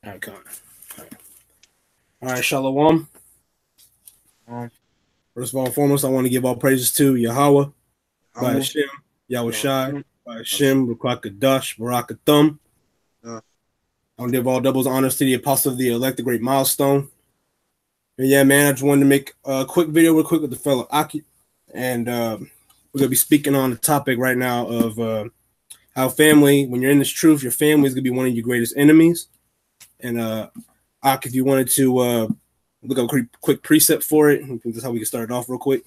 All right, come on. All right, Shalom. Um, First of all and foremost, I want to give all praises to Yahweh, by Howard, Hashem, Yahweh y'all, Shai, by us, Hashem, Rukwakadash, Barakathum. us, I want to give all doubles honors to the apostle of the elect, the great milestone. And yeah, man, I just wanted to make a quick video real quick with the fellow Aki. And we're going to be speaking on the topic right now of how family, when you're in this truth, your family is going to be one of your greatest enemies. And Aki, if you wanted to look up a quick precept for it, that's how we can start it off real quick.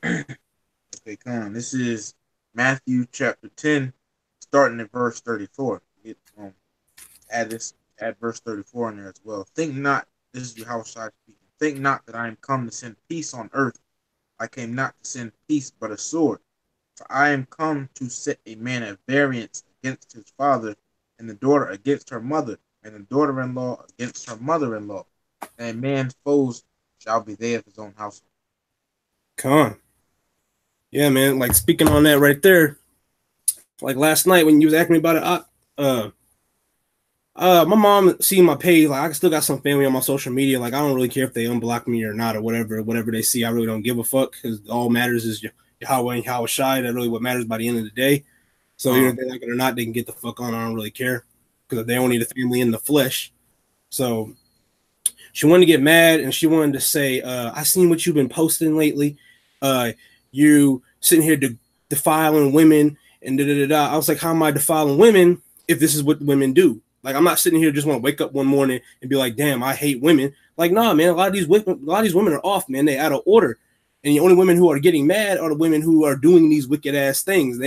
okay, come on. This is Matthew chapter 10, starting at verse 34. Get add this add verse 34 in there as well. Think not, this is Yahweh Shai speaking. Think not that I am come to send peace on earth. I came not to send peace, but a sword. For I am come to set a man at variance against his father, and the daughter against her mother, and the daughter-in-law against her mother-in-law. And a man's foes shall be they of his own household. Come on. Yeah, man. Like speaking on that right there, like last night when you was asking me about it, my mom seen my page. Like I still got some family on my social media. Like I don't really care if they unblock me or not or whatever they see. I really don't give a fuck because all matters is Yahweh and Yahweh Shai. That's really what matters by the end of the day. So even if they like it or not, they can get the fuck on. I don't really care because they don't need a family in the flesh. So she wanted to get mad and she wanted to say, "I seen what you've been posting lately. You sitting here defiling women and da da da da." I was like, "How am I defiling women if this is what women do?" Like, I'm not sitting here just want to wake up one morning and be like, "Damn, I hate women." Like, nah, man. A lot of these women are off, man. They out of order, and the only women who are getting mad are the women who are doing these wicked ass things.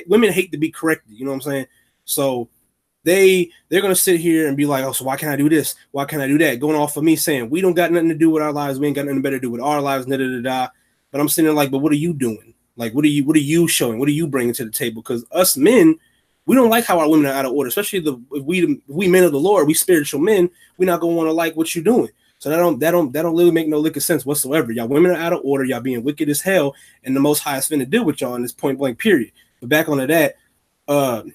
Women hate to be corrected. You know what I'm saying? So they're gonna sit here and be like, "Oh, so why can't I do this? Why can't I do that?" Going off of me saying we don't got nothing to do with our lives, we ain't got nothing better to do with our lives, da da da da. But I'm sitting there like, but what are you doing? Like, what are you showing? What are you bringing to the table? Because us men, we don't like how our women are out of order, especially if we men of the Lord, we spiritual men, we're not gonna want to like what you're doing. So that don't really make no lick of sense whatsoever. Y'all women are out of order, y'all being wicked as hell, and the most high is finna deal with y'all in this point blank period. But back onto that,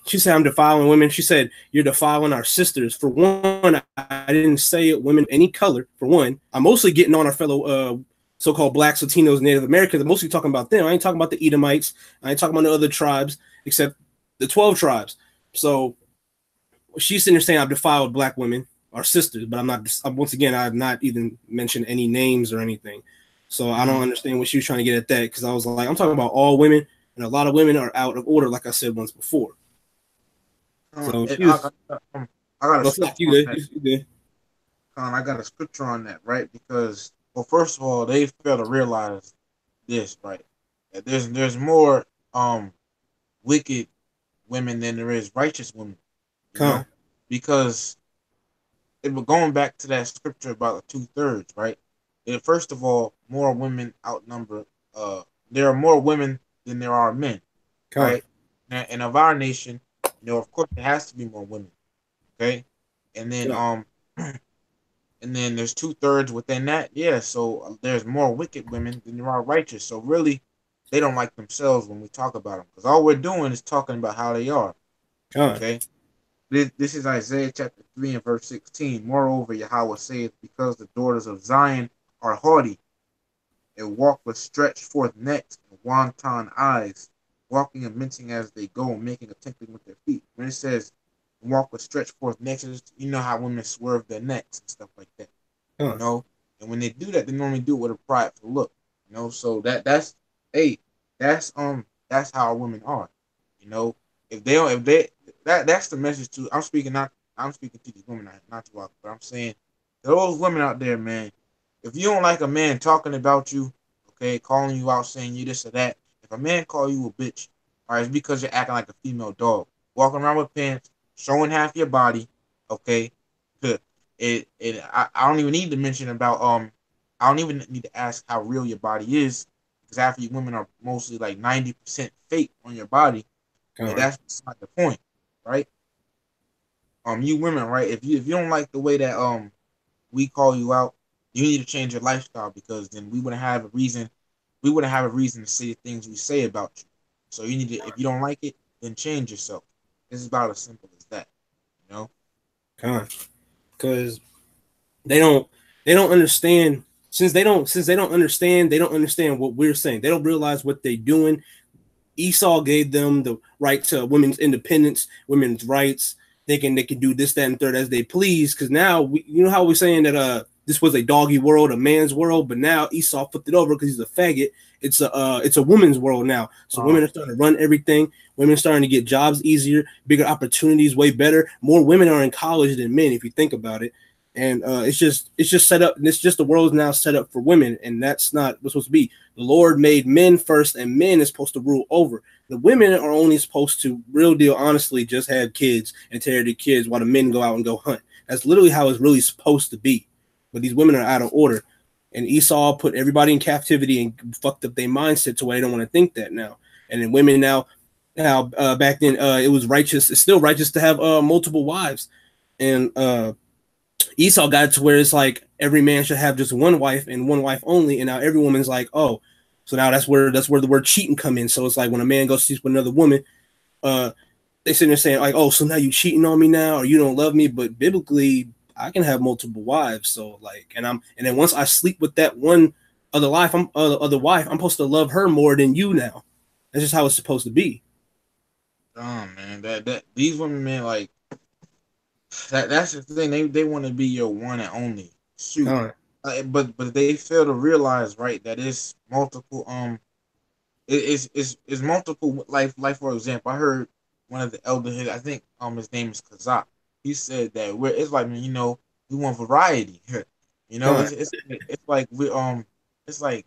she said I'm defiling women. She said you're defiling our sisters. For one, I didn't say it, women any color. For one, I'm mostly getting on our fellow so-called blacks, Latinos, Native Americans. I'm mostly talking about them. I ain't talking about the Edomites. I ain't talking about the other tribes except the 12 tribes. So she's sitting there saying I've defiled black women, our sisters, but I'm not. Once again, I've not even mentioned any names or anything. So I don't understand what she was trying to get at that because I was like, I'm talking about all women, and a lot of women are out of order, like I said once before. So And she was, I got a well, fuck scripture you, on good. that. You good. I got a scripture on that, right? Because, well, first of all, they fail to realize this, right? That there's more wicked women than there is righteous women, you Con, know, because it was going back to that scripture about the 2/3, right? And first of all, more women outnumber. Uh, there are more women than there are men, con. right? And of our nation, of course, there has to be more women, okay? And then Con. and then there's 2/3 within that. Yeah, so there's more wicked women than there are righteous. So really, they don't like themselves when we talk about them, because all we're doing is talking about how they are. Con. Okay, this is Isaiah chapter 3 and verse 16. Moreover, Yahweh saith, because the daughters of Zion are haughty, and walk with stretched forth necks and wanton eyes, walking and mincing as they go, and making a tinkling with their feet. When it says walk with stretched forth necks, you know how women swerve their necks and stuff like that. you Con. know. And when they do that, they normally do it with a prideful look, So that's hey, that's how women are, you know. If they don't, if they that's the message to. I'm speaking to these women, not to walk, but I'm saying those women out there, man. If you don't like a man talking about you, okay, calling you out, saying you this or that. If a man call you a bitch, all right, it's because you're acting like a female dog, walking around with pants, showing half your body, okay. I don't even need to mention about I don't even need to ask how real your body is, because half of you women are mostly like 90% fake on your body, but Con. that's not the point, right? You women, right? If you don't like the way that we call you out, you need to change your lifestyle, because then we wouldn't have a reason to say the things we say about you. So if you don't like it, then change yourself. This is about as simple as that, you know. Because they don't understand. Since they don't understand what we're saying. They don't realize what they're doing. Esau gave them the right to women's independence, women's rights, thinking they can do this, that, and third as they please. Because now, you know how we're saying that this was a doggy world, a man's world, but now Esau flipped it over because he's a faggot. It's a woman's world now. So women are starting to run everything. Women are starting to get jobs easier, bigger opportunities, way better. More women are in college than men, if you think about it. And it's just set up. It's just the world's now set up for women, and that's not what's supposed to be. The Lord made men first, and men is supposed to rule over. The women are only supposed to, real deal, honestly, just have kids and take care of the kids while the men go out and go hunt. That's literally how it's really supposed to be. But these women are out of order, and Esau put everybody in captivity and fucked up their mindset to where they don't want to think that now. And then women now back then it was righteous. It's still righteous to have multiple wives, and Esau got it to where it's like every man should have just one wife and one wife only, and now every woman's like, oh, so now that's where the word cheating come in. So it's like when a man goes to sleep with another woman, they sit there saying like, oh, so now you cheating on me now, or you don't love me. But biblically, I can have multiple wives. So like, and then once I sleep with that one other wife, I'm supposed to love her more than you now. That's just how it's supposed to be. Oh man, that these women, man, like. That's the thing. They want to be your one and only. Shoot, but they fail to realize, right, that it's multiple. It's multiple. Like for example, I heard one of the elders. I think his name is Kazak. He said that it's like, we want variety. It's like it's like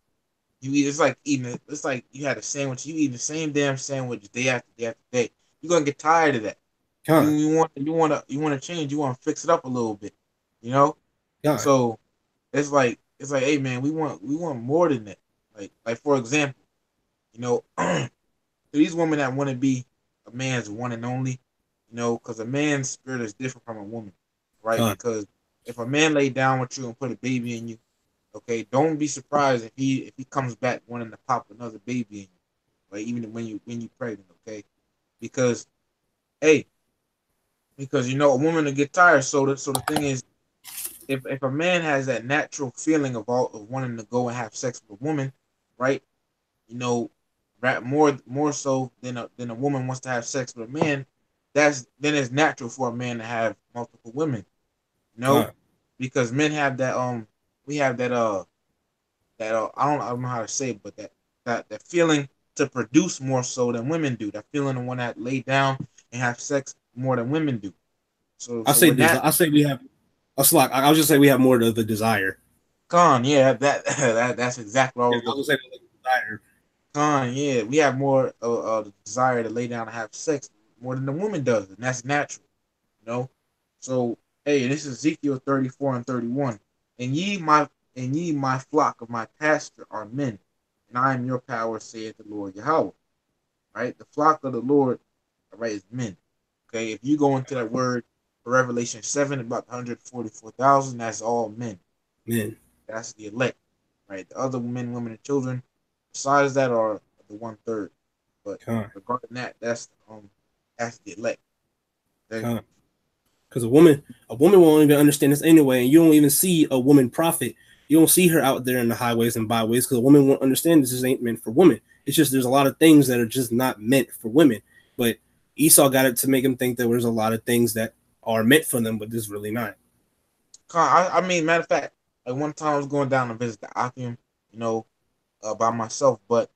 it's like eating it. It's like you had a sandwich. You eat the same damn sandwich day after day after day. You're gonna get tired of that. You want to change. You want to fix it up a little bit, So it's like, hey man, we want more than that. Like for example, these women that want to be a man's one and only, because a man's spirit is different from a woman, right? Because if a man lay down with you and put a baby in you, okay, don't be surprised if he comes back wanting to pop another baby in you, like even when you pregnant, okay? Because a woman will get tired. So the thing is, if a man has that natural feeling of wanting to go and have sex with a woman, right? More so than a woman wants to have sex with a man, then it's natural for a man to have multiple women. Because men have that we have that I don't know how to say it, but that feeling to produce more so than women do. That feeling to want to lay down and have sex more than women do. I say we have a slack. I was just say we have more of the desire. That's exactly what I was saying. Desire. Yeah, we have more of the desire to lay down and have sex more than the woman does, and that's natural, So hey, this is Ezekiel 34 and 31. And ye my flock of my pasture are men, and I am your power, saith the Lord Yahweh. Right, the flock of the Lord, right, is men. Okay, if you go into that word for Revelation 7, about 144,000, that's all men. Men. That's the elect, right? The other men, women, and children, besides that, are the 1/3. But regarding that, that's the elect. Because a woman won't even understand this anyway, and you don't even see a woman prophet. You don't see her out there in the highways and byways because a woman won't understand this ain't meant for women. It's just there's a lot of things that are just not meant for women. But Esau got it to make him think that there's a lot of things that are meant for them, but this is really not. I mean, matter of fact, like one time I was going down to visit the Akim, by myself, but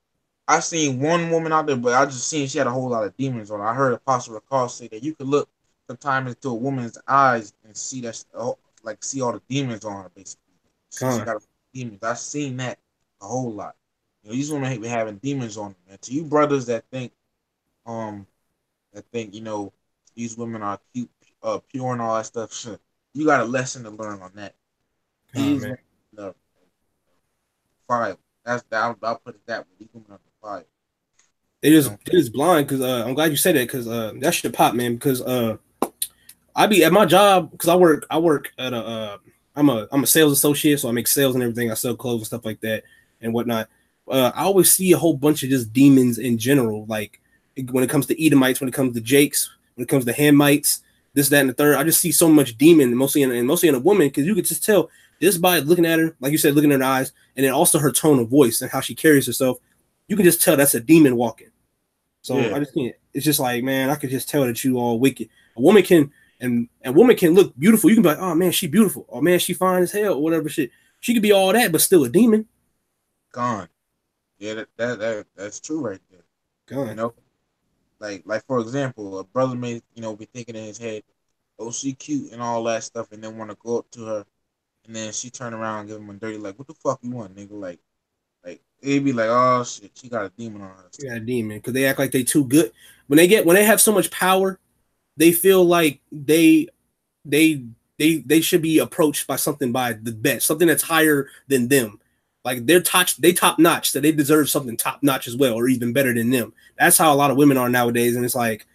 I seen one woman out there, but I just seen she had a whole lot of demons on her. I heard Apostle Rakal say that you could look sometimes into a woman's eyes and see that, see all the demons on her, basically. She got demons. I've seen that a whole lot. These women be having demons on them. And to you brothers that think, these women are cute, pure and all that stuff, sure, you got a lesson to learn on that. These women, fire. I'll put it that way. These women are fire. It is blind because I'm glad you said that because that shit pop, man. Because I be at my job because I work at I'm a sales associate, so I make sales and everything. I sell clothes and stuff like that and whatnot. I always see a whole bunch of just demons in general, like when it comes to Edomites, when it comes to Jakes, when it comes to Hamites, this, that, and the third. I just see so much demon, mostly in a woman, because you could just tell just by looking at her, like you said, looking at her eyes, and then also her tone of voice and how she carries herself. You can just tell that's a demon walking. So Yeah. I just can't. It's just like, man, I could just tell that you all wicked. A woman can and a woman can look beautiful. You can be like, oh man, she beautiful. Oh man, she fine as hell or whatever shit. She could be all that, but still a demon. Gone. Yeah, that's true right there. You Gone. know, like for example, a brother may be thinking in his head, oh she cute and all that stuff, and then want to go up to her, and then she turn around and give him a dirty like, what the fuck you want, nigga? Like it'd be like, oh shit, she got a demon on her. Yeah, demon. Because they act like they too good. When they have so much power, they feel like they they should be approached by something by the best, something that's higher than them. Like they top notch, so they deserve something top notch as well, or even better than them. That's how a lot of women are nowadays, and it's like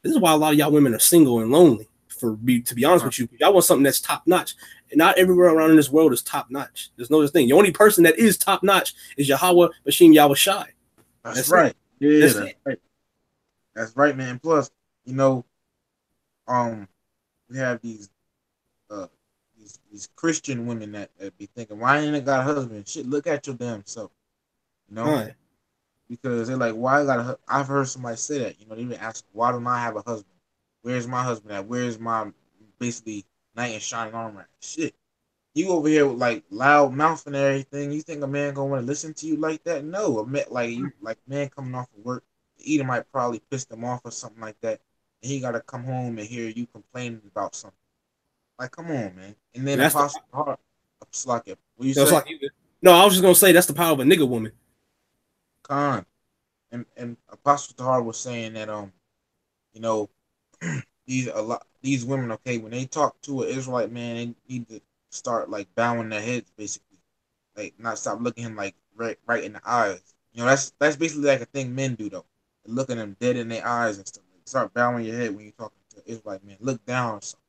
this is why a lot of y'all women are single and lonely. To be honest with you, y'all want something that's top notch. And not everywhere around in this world is top notch. There's no such thing. The only person that is top notch is Yahweh Bashim Yahweh Shai. That's right. It. Yeah, that's right. That's right, man. Plus, we have these Christian women that be thinking, why ain't I got a husband? Shit, look at your damn self. Right. Because they're like, why I got a? I've heard somebody say that. They even ask, why don't I have a husband? Where's my husband at? Where's my basically knight in shining armor at? Shit, you over here with like loud mouth and everything. You think a man gonna want to listen to you like that? No, like man coming off of work, the eater might probably piss them off or something like that, and he gotta come home and hear you complaining about something. Like, come on, man. And then Apostle Hard, like it. What you say? No, I was just gonna say that's the power of a nigga woman. Khan. And Apostle Tahar was saying that these women, okay, when they talk to an Israelite man, they need to start like bowing their heads, basically, like not stop looking him like right in the eyes. That's basically like a thing men do though, looking them dead in their eyes and stuff. Like, start bowing your head when you're talking to an Israelite man. Look down or something.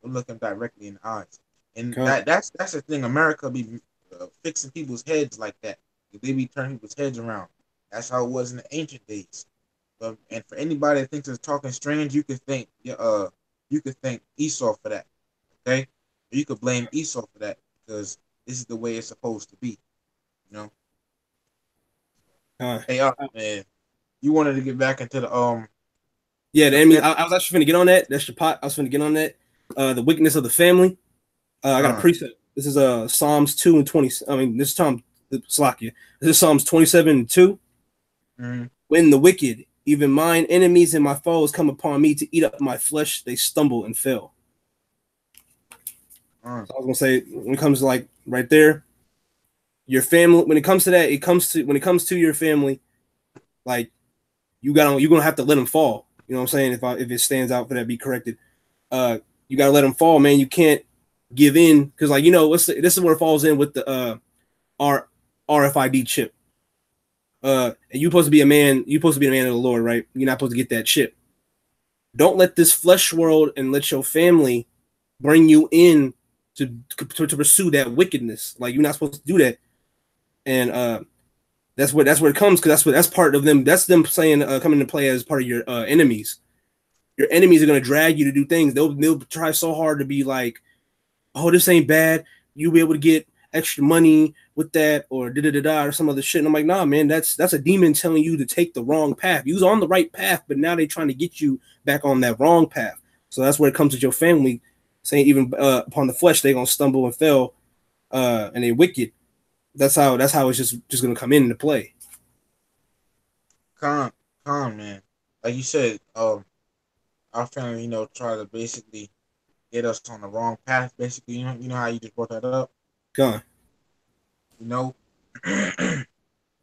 Or look them directly in the eyes. And that's the thing. America be fixing people's heads like that. They be turning people's heads around. That's how it was in the ancient days. And for anybody that thinks it's talking strange, you could thank Esau for that. Okay? Or you could blame Esau for that because this is the way it's supposed to be. Hey, man, you wanted to get back into the Yeah, the enemy. I was actually finna get on that. That's your pot. I was finna get on that. The wickedness of the family. I got a precept. This is Psalms 2 and 20. I mean, this is Slakia. This is Psalms 27 and 2. Mm-hmm. When the wicked, even mine enemies and my foes, come upon me to eat up my flesh, they stumble and fail. So I was gonna say, when it comes to like right there, your family. When it comes to that, when it comes to your family, like you're gonna have to let them fall. You know what I'm saying? If it stands out for that, be corrected. You gotta let them fall, man. You can't give in because, like, this is where it falls in with the RFID chip. And you're supposed to be a man. You're supposed to be a man of the Lord, right? You're not supposed to get that chip. Don't let this flesh world and let your family bring you in to pursue that wickedness. Like, you're not supposed to do that. And that's where it comes, because that's part of them. That's them saying coming into play as part of your enemies. Your enemies are gonna drag you to do things. They'll try so hard to be like, oh, this ain't bad. You'll be able to get extra money with that, or or some other shit. And I'm like, nah, man, that's a demon telling you to take the wrong path. You was on the right path, but now they're trying to get you back on that wrong path. So that's where it comes with your family, saying even upon the flesh they're gonna stumble and fail, and they're wicked. That's how it's just gonna come into play. Calm, man. Like you said, our family, try to basically get us on the wrong path. Basically, you know how you just brought that up. Gone.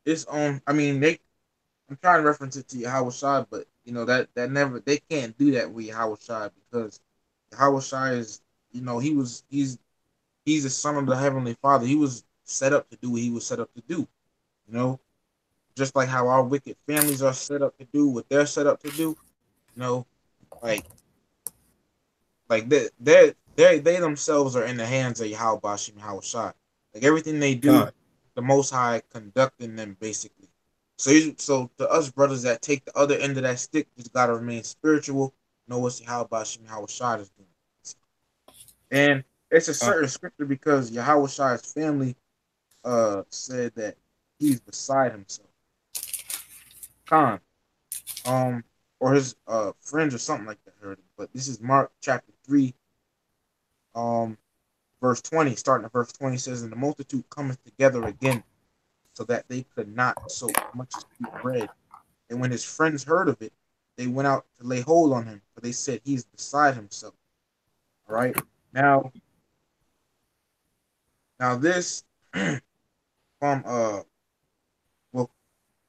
It's I mean, I'm trying to reference it to Yahweh Shai, but that never, they can't do that with Yahweh Shai, because Yahweh Shai is, he's the son of the Heavenly Father. He was set up to do what he was set up to do. Just like how our wicked families are set up to do what they're set up to do. Like they themselves are in the hands of Yahweh Bashim Yahweh Shai. Like everything they do, God, the Most High conducting them basically. So to us brothers that take the other end of that stick, just gotta remain spiritual, know what's Yahweh Bashim Yahushua is doing. And it's a certain scripture because Yahushua's family said that he's beside himself. Khan. Or his friends or something like that heard it. But this is Mark chapter 3, verse 20, starting at verse 20 says, and the multitude cometh together again, so that they could not so much as eat bread. And when his friends heard of it, they went out to lay hold on him, for they said he's beside himself. All right. Now this from well,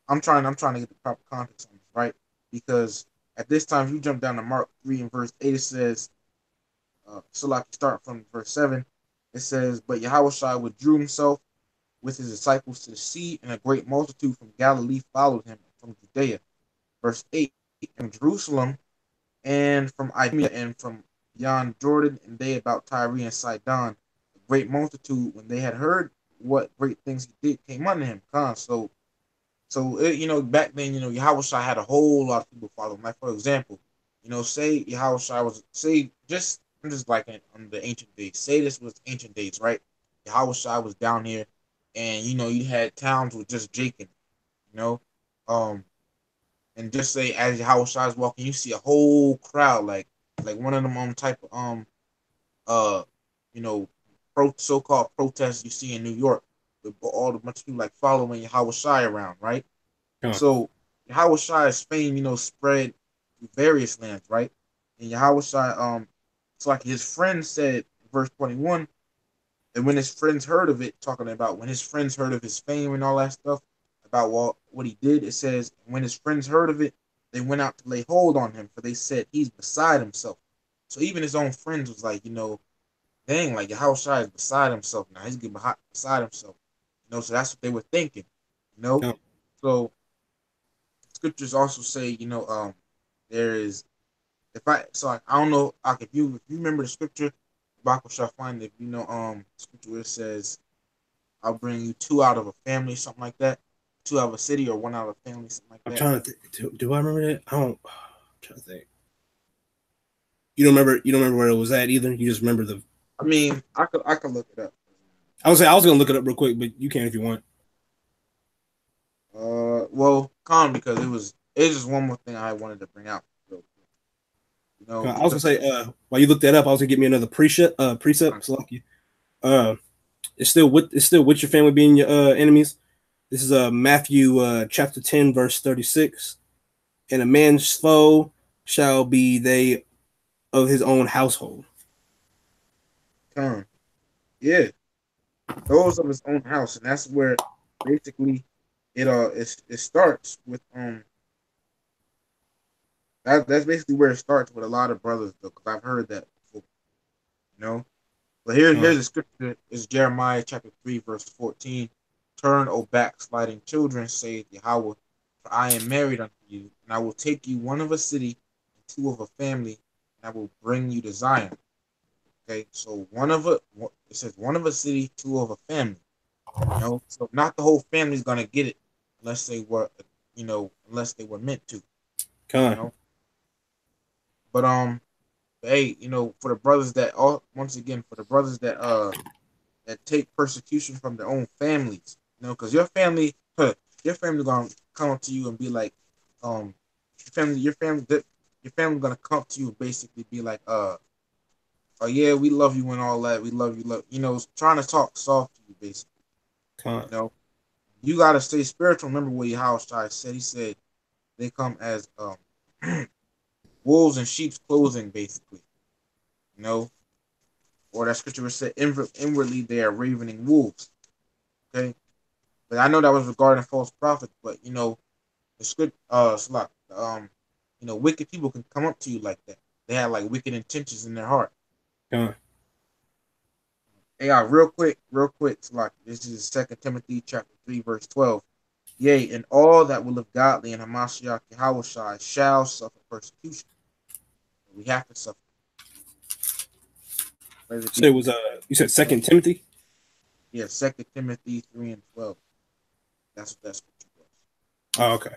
I'm trying to get the proper context on this, right? Because at this time, if you jump down to Mark 3 and verse 8, it says, so like start from verse 7, it says, but Yahushua withdrew himself with his disciples to the sea, and a great multitude from Galilee followed him from Judea. Verse 8, from Jerusalem and from Idumea and from beyond Jordan, and they about Tyre and Sidon. A great multitude, when they had heard what great things he did, came unto him. Back then, Yahushua had a whole lot of people follow him. Like, for example, say Yahushua was, I'm just like on the ancient days. Say this was ancient days, right? Yahushua was down here, and, you had towns with just Jake in it, and just say as Yahushua is walking, you see a whole crowd, like one of them type of, uh, you know, so-called protests you see in New York, with all the bunch of people like following Yahushua around, right? So Yahushua's fame, spread to various lands, right? And Yahushua, it's like his friends said, verse 21, and when his friends heard of it, talking about when his friends heard of his fame and all that stuff, about what he did, it says, when his friends heard of it, they went out to lay hold on him, for they said he's beside himself. So even his own friends was like, dang, like Yahushua is beside himself now. He's getting beside himself. So that's what they were thinking. So scriptures also say, there is, I don't know, if you remember the scripture, Bible shall find it. Scripture where it says, I'll bring you two out of a family, something like that. Two out of a city, or one out of a family, something like that. I'm trying to think. Do I remember that? I'm trying to think. You don't remember where it was at either. You just remember the. I mean, I could look it up. I was gonna look it up real quick, but you can if you want. Well, because it was just one more thing I wanted to bring out. I was gonna say, while you look that up, I was gonna get me another precept. So like it's still with your family being your enemies. This is Matthew chapter 10 verse 36, and a man's foe shall be they of his own household. Yeah, those of his own house, and that's where basically it starts with that's basically where it starts with a lot of brothers, though, because I've heard that before, But here's the scripture: is Jeremiah chapter 3 verse 14. Turn, O backsliding children, saith Yahweh, for I am married unto you, and I will take you one of a city and two of a family, and I will bring you to Zion. Okay, so it says one of a city, two of a family. So not the whole family's gonna get it unless they were, meant to. But hey, for the brothers that for the brothers that take persecution from their own families, because your family gonna come up to you and be like, your family gonna come to you and basically be like, oh yeah, we love you and all that, we love you, trying to talk soft to you basically. You gotta stay spiritual. Remember what Yahushua said. He said they come as wolves in sheep's clothing, basically. Or that scripture said, inwardly they are ravening wolves. Okay, but I know that was regarding false prophets. But the script, wicked people can come up to you like that. They have like wicked intentions in their heart. Hey, real quick, this is 2 Timothy chapter 3 verse 12. Yea, and all that will live godly in Hamashiach Yahushua shall suffer persecution. We have to suffer. So it was you said 2 Timothy? Yeah, 2 Timothy 3 and 12. That's what that scripture was. Oh, okay.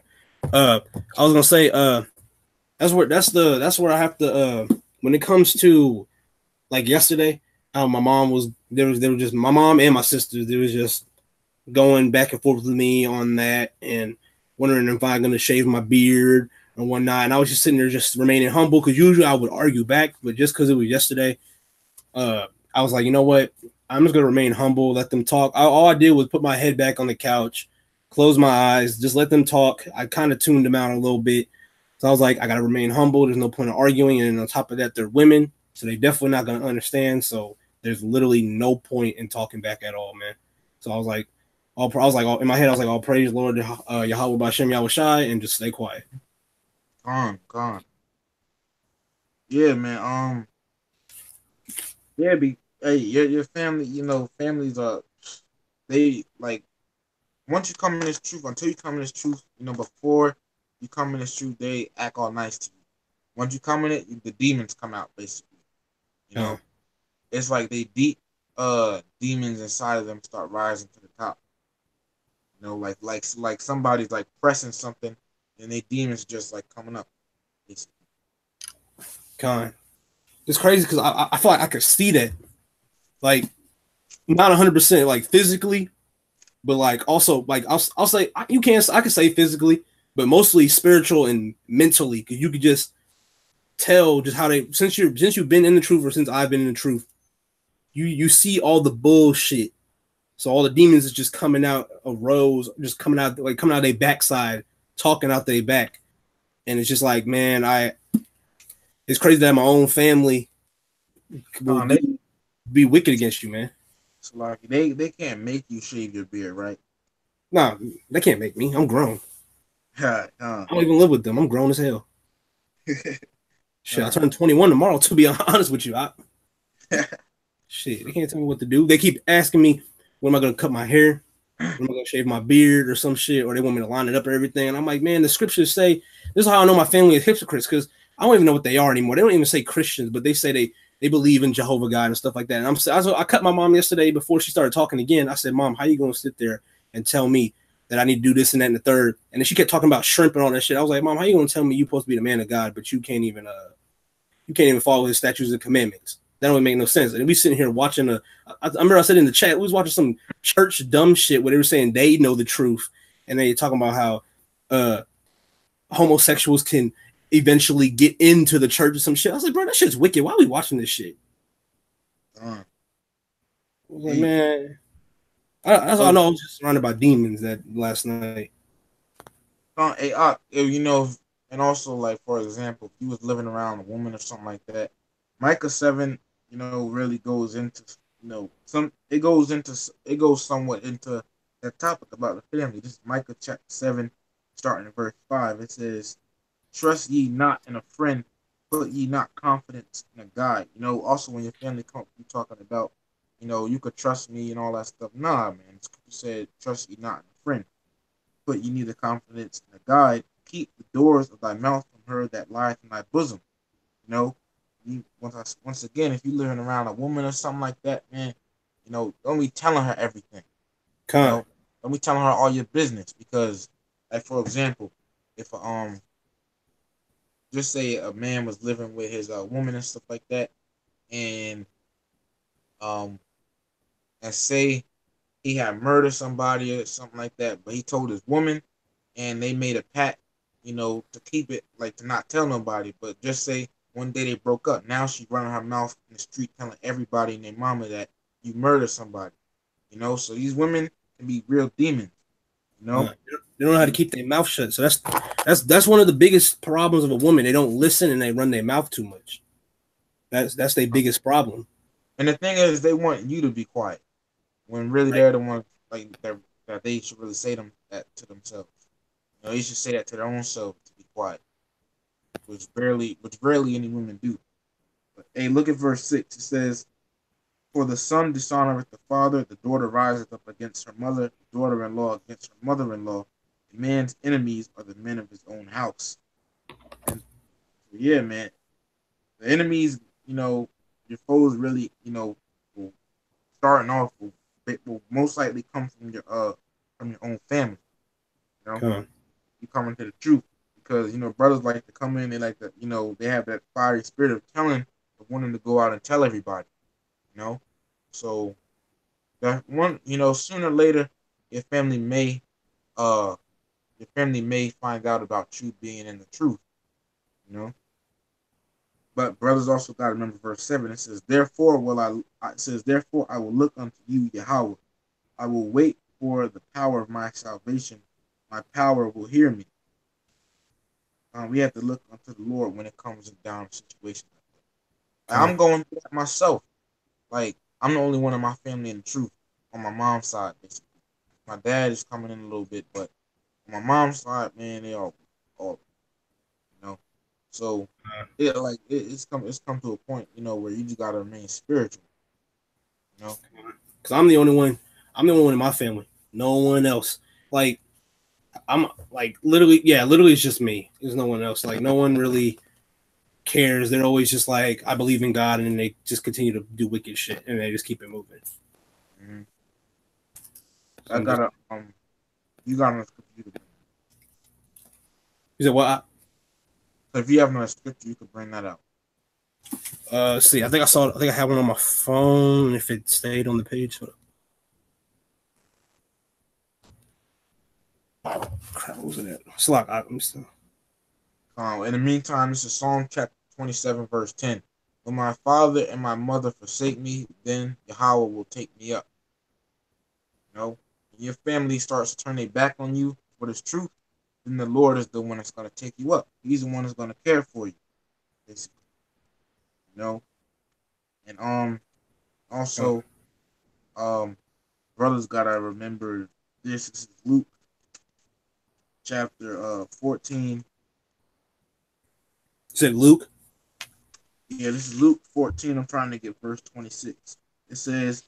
I was gonna say that's where I have to when it comes to like yesterday, my mom was there was just my mom and my sister, there was just going back and forth with me on that and wondering if I'm gonna shave my beard and whatnot. And I was just sitting there just remaining humble because usually I would argue back, but just because it was yesterday, uh I was like, you know what? I'm just gonna remain humble, let them talk. All I did was put my head back on the couch, close my eyes, just let them talk. I kind of tuned them out a little bit. So I was like, I gotta remain humble. There's no point in arguing. And on top of that, they're women, so they definitely not gonna understand. So there's literally no point in talking back at all, man. So I was like, in my head, I was like, all praise Lord Yahweh Bashem Yahweh Shai, and just stay quiet. Gone. Yeah, man. Yeah, hey, your family, families are they like once you come in this truth, until you come in this truth, before you come in this truth, they act all nice to you. Once you come in it, the demons come out basically. You Uh, know, it's like they deep demons inside of them start rising to the top. Like somebody's like pressing something, and they demons just like coming up. Basically. Con. It's crazy because I feel like I could see that, like not 100% like physically, but like also like I'll say you can't I can say physically, but mostly spiritual and mentally because you could just tell just how they since you've been in the truth or since I've been in the truth, you see all the bullshit. So all the demons is just coming out of rows, just coming out their backside, talking out their back, and it's just like man, it's crazy that my own family will They be wicked against you, man. so like they can't make you shave your beard, right? Nah, they can't make me. I'm grown. uh, I don't even live with them. I'm grown as hell. Shit, I uh, turn 21 tomorrow. To be honest with you, shit, they can't tell me what to do. They keep asking me, when am I gonna cut my hair? When am I gonna shave my beard or some shit? Or they want me to line it up and everything. And I'm like, man, the scriptures say this is how I know my family is hypocrites because I don't even know what they are anymore. They don't even say Christians, but they say they believe in Jehovah God and stuff like that. And I cut my mom yesterday before she started talking again. I said, Mom, how you gonna sit there and tell me that I need to do this and that and the third? And then she kept talking about shrimp and all that shit. I was like, Mom, how you gonna tell me you're supposed to be the man of God, but you can't even follow his statutes and commandments? That don't make no sense. And we sitting here watching I remember I said in the chat, we was watching some church dumb shit where they were saying they know the truth. And they talking about how uh homosexuals can eventually get into the church or some shit. I was like, bro, that shit's wicked. Why are we watching this shit? I was like, hey, man, that's all I so, know. I was just surrounded by demons that last night. hey, and also like for example, if you was living around a woman or something like that, Micah 7, really goes into it goes somewhat into that topic about the family. This is Micah chapter 7, starting at verse 5. It says, "Trust ye not in a friend, put ye not confidence in a guide." Also when your family come, you talking about, you could trust me and all that stuff. Nah, man. You said, "Trust ye not in a friend, put ye neither confidence in a guide. Keep the doors of thy mouth from her that lieth in thy bosom." You know, once again, if you living around a woman or something like that, man, don't be telling her everything. You Con. know, don't be telling her all your business because, like for example, if just say a man was living with his woman and stuff like that, and um, and say he had murdered somebody or something like that, but he told his woman, and they made a pact, to keep it, like to not tell nobody. But just say one day they broke up. Now she running her mouth in the street telling everybody and their mama that you murdered somebody. So these women can be real demons. You know, They don't know how to keep their mouth shut. So that's one of the biggest problems of a woman. They don't listen and they run their mouth too much. That's their biggest problem. and the thing is, they want you to be quiet when really Right. they're the ones like that they should really say that to themselves. You should say that to their own self to be quiet, which rarely any women do. But hey, look at verse 6. It says, "For the son dishonoreth the father, the daughter riseth up against her mother, the daughter-in-law against her mother-in-law. A man's enemies are the men of his own house." And yeah, man, the enemies, your foes really, will starting off will most likely come from your own family. You know, Come on. you come into the truth. because brothers like to come in. They like to they have that fiery spirit of telling, of wanting to go out and tell everybody. You know, so that one sooner or later your family may uh find out about you being in the truth. You know. But brothers also got to remember verse 7. It says, "Therefore will therefore I will look unto you, Yahweh. I will wait for the power of my salvation. My power will hear me." We have to look unto the Lord when it comes down to situations like that. Like, I'm going through that myself. Like, I'm the only one in my family in the truth on my mom's side, basically. My dad is coming in a little bit, but on my mom's side, man, they all you know. So yeah, like it's come to a point, where you just gotta remain spiritual, you know. Because I'm the only one. I'm the only one in my family. No one else. Like I'm like literally, yeah, literally it's just me. There's no one else. Like no one really cares. They're always just like, I believe in God, and then they just continue to do wicked shit, and they just keep it moving. Mm-hmm. So I gotta you got on scripture. You said what? So if you have no scripture, you could bring that out. See, I think I had one on my phone. If it stayed on the page, crap, what was it at? It's like I'm still. In the meantime, this is Psalm chapter 27, verse 10. When my father and my mother forsake me, then Yahweh will take me up. When your family starts to turn their back on you for this truth, then the Lord is the one that's going to take you up. He's the one that's going to care for you, basically. And also, brothers gotta remember this. This is Luke chapter 14. You said Luke? Yeah, this is Luke 14. I'm trying to get verse 26. It says,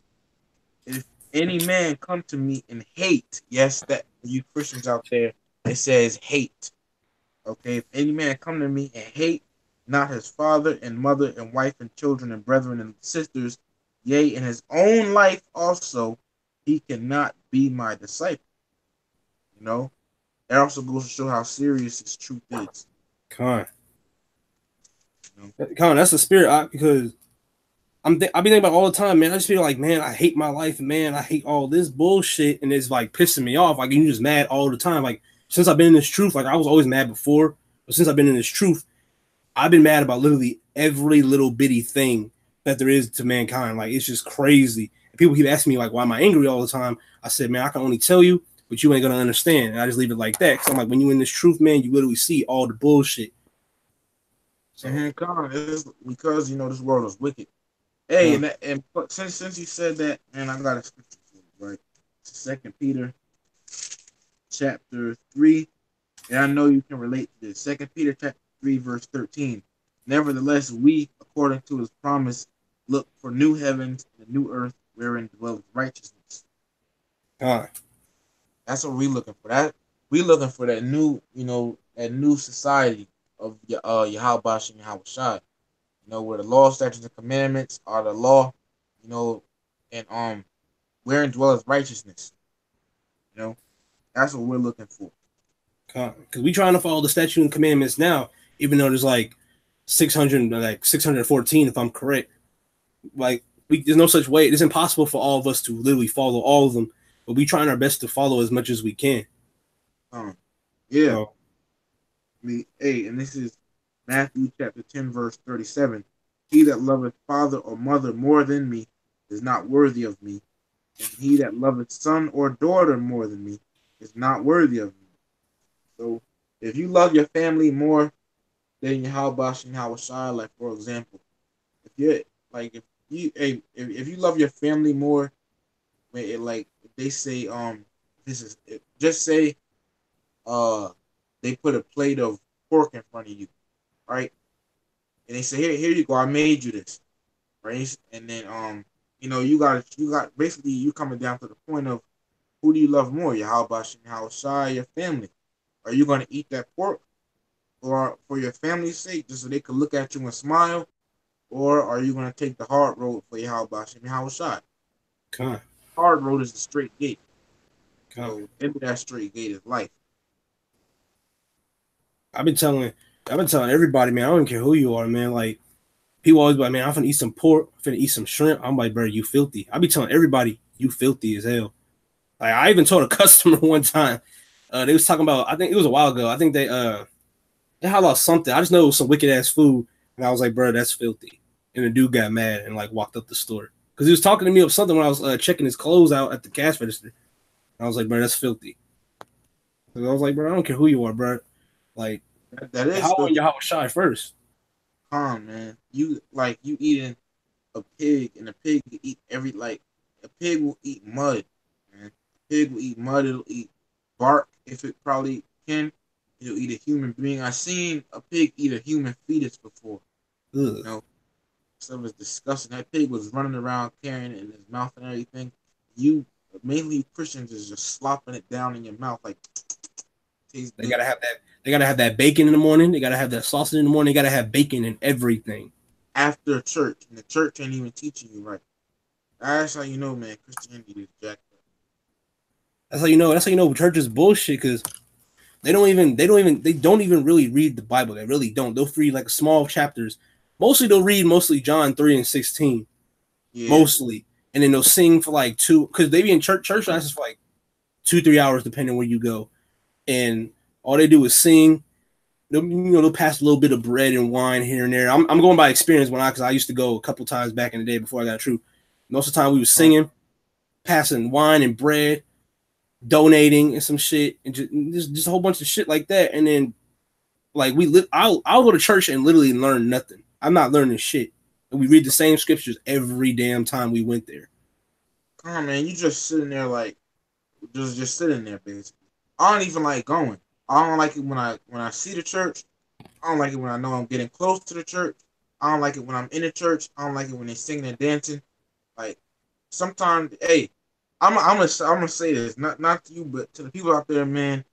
"If any man come to me and hate," yes, that you Christians out there, it says hate. Okay, if any man come to me and hate not his father and mother and wife and children and brethren and sisters, yea, in his own life also, he cannot be my disciple. It also goes to show how serious this truth is. Con, that's the spirit. Because I be thinking about it all the time, man. I just feel like, man, I hate my life, man. I hate all this bullshit, and it's like pissing me off. Like you're just mad all the time. Like since I've been in this truth, like I was always mad before, but since I've been in this truth, I've been mad about literally every little bitty thing that there is to mankind. Like it's just crazy. And people keep asking me like, why am I angry all the time? I said, man, I can only tell you, but you ain't gonna understand. And I just leave it like that. Cause I'm like, when you in this truth, man, you literally see all the bullshit. So, because this world is wicked. Hey, and since you said that, man, I got a scripture for you, right? Second Peter chapter 3, and I know you can relate to this. Second Peter chapter 3, verse 13. Nevertheless, we, according to his promise, look for new heavens and a new earth wherein dwelleth righteousness. That's what we looking for. That we looking for that new, that new society of Yahweh and Yahweh Shai. Where the law, statutes, and commandments are the law, and wherein dwelleth righteousness. That's what we're looking for. Because we trying to follow the statute and commandments now, even though there's like 614, if I'm correct. Like there's no such way. It's impossible for all of us to literally follow all of them, but we trying our best to follow as much as we can. Yeah. So, and this is Matthew chapter 10, verse 37. He that loveth father or mother more than me is not worthy of me, and he that loveth son or daughter more than me is not worthy of me. So if you love your family more than Yahweh and Yahweh Shai, like for example, if you love your family more, like they say, just say they put a plate of pork in front of you, right? And they say, here you go, I made you this, right? And then you got basically you coming down to the point of who do you love more, Yahweh and Yahweh Shai, your family? Are you gonna eat that pork, or for your family's sake, just so they could look at you and smile, or are you gonna take the hard road for Yahweh and Yahweh Shai? Hard road is the straight gate. So into that straight gate is life. I've been telling I've been telling everybody, man. I don't care who you are, man. Like people always be like, man, I'm finna eat some pork, I'm finna eat some shrimp. I'm like, bro, you filthy. I be telling everybody, you filthy as hell. Like I even told a customer one time, they was talking about, I think it was a while ago. I think they had lost something. I just know it was some wicked ass food, and I was like, bro, that's filthy. And the dude got mad and like walked up the store because he was talking to me of something when I was checking his clothes out at the cash register. And I was like, bro, that's filthy. And I was like, bro, I don't care who you are, bro. Like, That is how on filthy. your house shy first? Calm, man. You eating a pig, and a pig will eat a pig will eat mud, man. A pig will eat mud. It'll eat bark if it probably can. It'll eat a human being. I seen a pig eat a human fetus before. You Ugh. know, stuff was disgusting. That pig was running around carrying it in his mouth and everything. You mainly Christians is just slopping it down in your mouth like tastes They good. gotta have that. They gotta have that bacon in the morning. They gotta have that sausage in the morning. They gotta have bacon in everything. After church, and the church ain't even teaching you right. That's how you know, man. Christianity is jacked up. That's how you know. That's how you know church is bullshit because they don't even really read the Bible. They really don't. They'll read like small chapters. Mostly they'll read mostly John 3 and 16. Yeah. Mostly. And then they'll sing for like two, because they be in church classes for like 2-3 hours depending where you go. And all they do is sing. They'll pass a little bit of bread and wine here and there. I'm going by experience because I used to go a couple times back in the day before I got true. Most of the time we was singing, passing wine and bread, donating and some shit, and just a whole bunch of shit like that. And then like I'll go to church and literally learn nothing. I'm not learning shit. And we read the same scriptures every damn time we went there. Come on, man. You just sitting there like just sitting there basically. I don't even like going. I don't like it when I see the church. I don't like it when I know I'm getting close to the church. I don't like it when I'm in the church. I don't like it when they singing and dancing. Like sometimes, hey, I'm gonna say this, not to you, but to the people out there, man.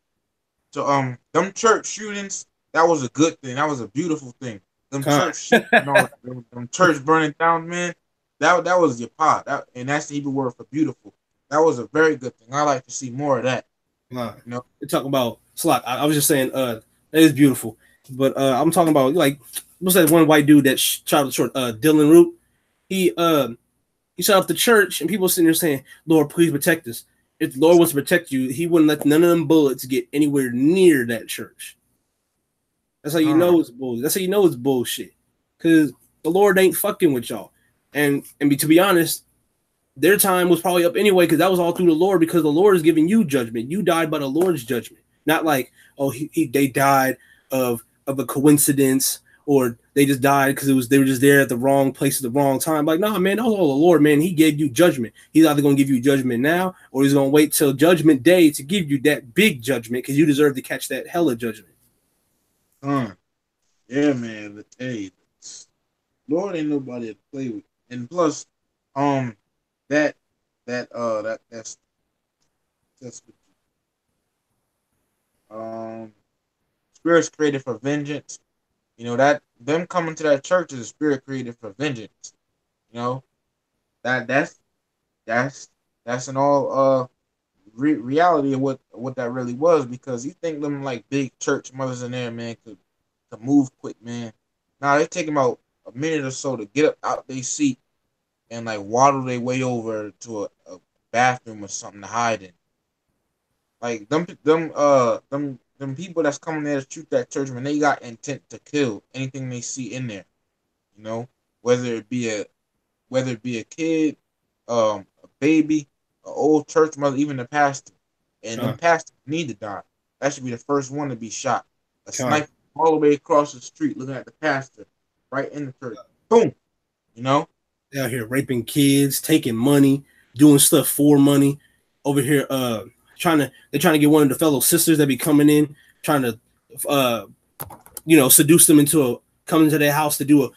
To them church shootings, that was a good thing. That was a beautiful thing. Them Con. church shootings, them church burning down, man. That was your pot. And that's the Hebrew word for beautiful. That was a very good thing. I like to see more of that. Nah, You know, they're talking about Slock. I was just saying, that is beautiful, but I'm talking about like what's that one white dude that shot short, Dylan Root. He he shot up the church, and people sitting there saying, "Lord, please protect us." If the Lord wants to protect you, He wouldn't let none of them bullets get anywhere near that church. That's how you know it's bullshit. That's how you know it's bullshit, because the Lord ain't fucking with y'all. And to be honest, their time was probably up anyway because that was all through the Lord because the Lord is giving you judgment. You died by the Lord's judgment, not like they died of a coincidence or they just died because they were just there at the wrong place at the wrong time. Like, nah, man, that was all the Lord, man. He gave you judgment. He's either going to give you judgment now or he's going to wait till judgment day to give you that big judgment because you deserve to catch that hella judgment. yeah, man. But, hey, Lord ain't nobody to play with. And plus, um, that that's spirits created for vengeance. You know that them coming to that church is a spirit created for vengeance. You know that that's that's an all reality of what that really was because you think them like big church mothers in there, man, could move quick, man. Now they take them out a minute or so to get up out their seat and like waddle their way over to a bathroom or something to hide in. Like them people that's coming there to shoot that church, man, they got intent to kill anything they see in there. You know, whether it be a kid, a baby, an old church mother, even the pastor. And them pastors need to die. That should be the first one to be shot. A sniper all the way across the street looking at the pastor right in the church. Boom. You know? They're out here raping kids, taking money, doing stuff for money. Over here, they're trying to get one of the fellow sisters that be coming in, trying to seduce them into coming to their house to do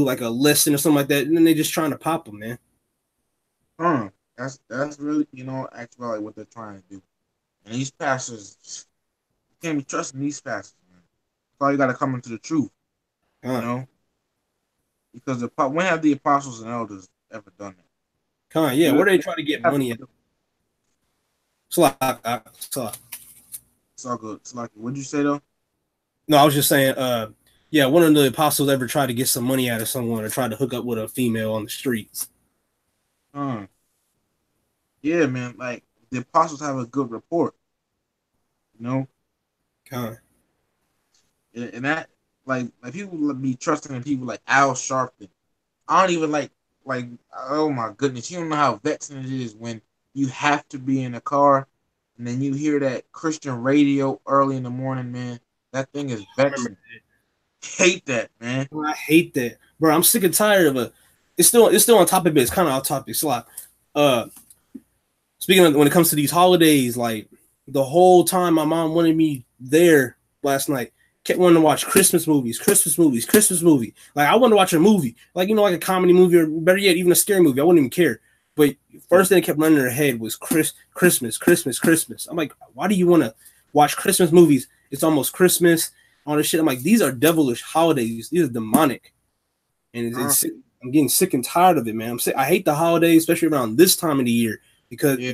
like a lesson or something like that, and then they just trying to pop them, man. That's really, actually what they're trying to do. And these pastors, you can't be trusting these pastors, man. That's why you gotta come into the truth. You know? Because when have the apostles and elders ever done that? Yeah, where they try to get money at? It's all good. It's like, what'd you say though? No, I was just saying, yeah, one of the apostles ever tried to get some money out of someone or tried to hook up with a female on the streets. Hmm. Yeah, man. Like the apostles have a good report, you know, Kind, and that like people would be trusting in people like Al Sharpton. I don't even like oh my goodness, you don't know how vexing it is when you have to be in a car and then you hear that Christian radio early in the morning, man. That thing is I remember. vexing. Hate that, man. I hate that, bro. I'm sick and tired of it. It's still on topic, but it's kind of off topic. It's like, uh, speaking of when it comes to these holidays, like the whole time my mom wanted me there last night, kept wanting to watch Christmas movies, Christmas movies, Christmas movie. Like I wanted to watch a movie, like like a comedy movie or better yet, even a scary movie. I wouldn't even care. But first thing that kept running in her head was Christmas, Christmas, Christmas. I'm like, why do you want to watch Christmas movies? It's almost Christmas, all this shit. I'm like, these are devilish holidays. These are demonic, and I'm getting sick and tired of it, man. I'm sick. I hate the holidays, especially around this time of the year, because Yeah.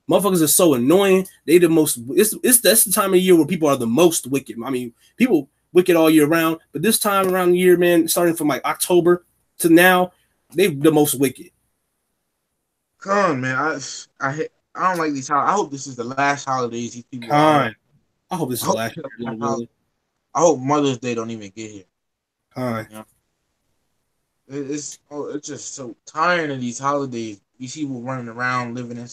motherfuckers are so annoying. They the most. It's that's the time of the year where people are the most wicked. I mean, people wicked all year round, but this time around the year, man, starting from like October to now, they the most wicked. Come on, man. I don't like these. I hope this is the last holidays these people out here. Kind. I hope this is I the hope, last year, really. I hope Mother's Day don't even get here. Kind. You know? It's just so tiring of these holidays. These people running around living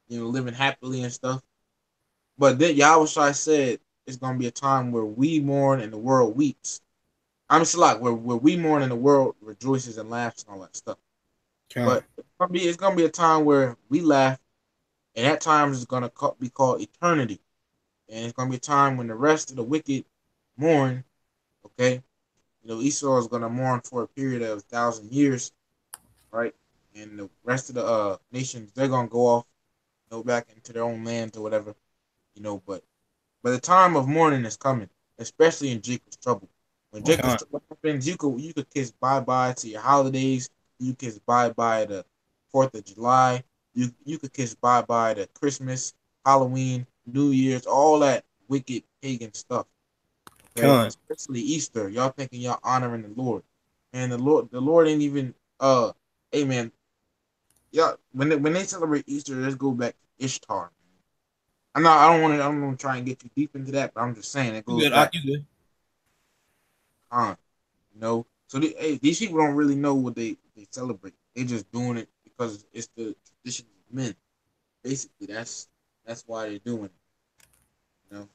living happily and stuff. But then Yahweh said it's gonna be a time where we mourn and the world weeps. I'm just like where we mourn and the world rejoices and laughs and all that stuff. Kind. But it's gonna be a time where we laugh, and that time is gonna be called eternity. And it's gonna be a time when the rest of the wicked mourn. Okay, Esau is gonna mourn for a period of 1,000 years, right? And the rest of the nations, they're gonna go off, back into their own lands or whatever, But the time of mourning is coming, especially in Jacob's trouble. When Jacob's Kind. trouble happens, you could kiss bye bye to your holidays. You kiss bye bye to 4th of July. You could kiss bye bye to Christmas, Halloween, New Year's, all that wicked pagan stuff. Okay, Kind. especially Easter. Y'all thinking y'all honoring the Lord, and the Lord ain't even amen. Yeah, when they celebrate Easter, let's go back to Ishtar. I'm not. I don't want to try and get too deep into that, but I'm just saying it You goes good? back You good? on. So these people don't really know what they celebrate. They just doing it because it's the tradition of men. Basically, that's why they're doing it. You know,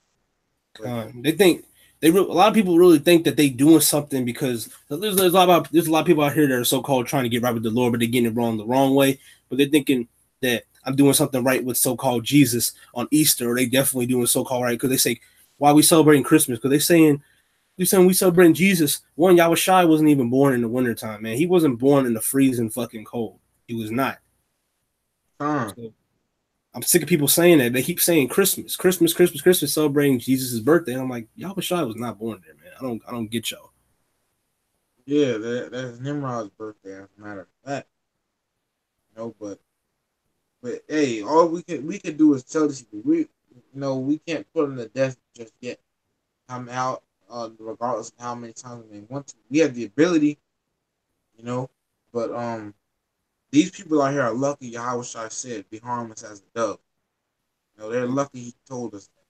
but They think a lot of people really think that they doing something because there's a lot of people out here that are so called trying to get right with the Lord, but they're getting it wrong the wrong way. But they're thinking that I'm doing something right with so called Jesus on Easter, or they definitely doing so called right because they say why are we celebrating Christmas? Because they're saying we celebrating Jesus. One, Yahweh Shai wasn't even born in the wintertime, man. He wasn't born in the freezing fucking cold. He was not. huh? So I'm sick of people saying that. They keep saying Christmas, Christmas, Christmas, Christmas, celebrating Jesus' birthday. And I'm like, Yahweh Shai was not born there, man. I don't get y'all. Yeah, that's Nimrod's birthday. As a matter of fact, but hey, all we can do is tell these people we can't put them to death just yet. How regardless of how many times we may want to, we have the ability, you know. But these people out here are lucky. Yahweh Shai said, "Be harmless as a dove." They're lucky He told us that.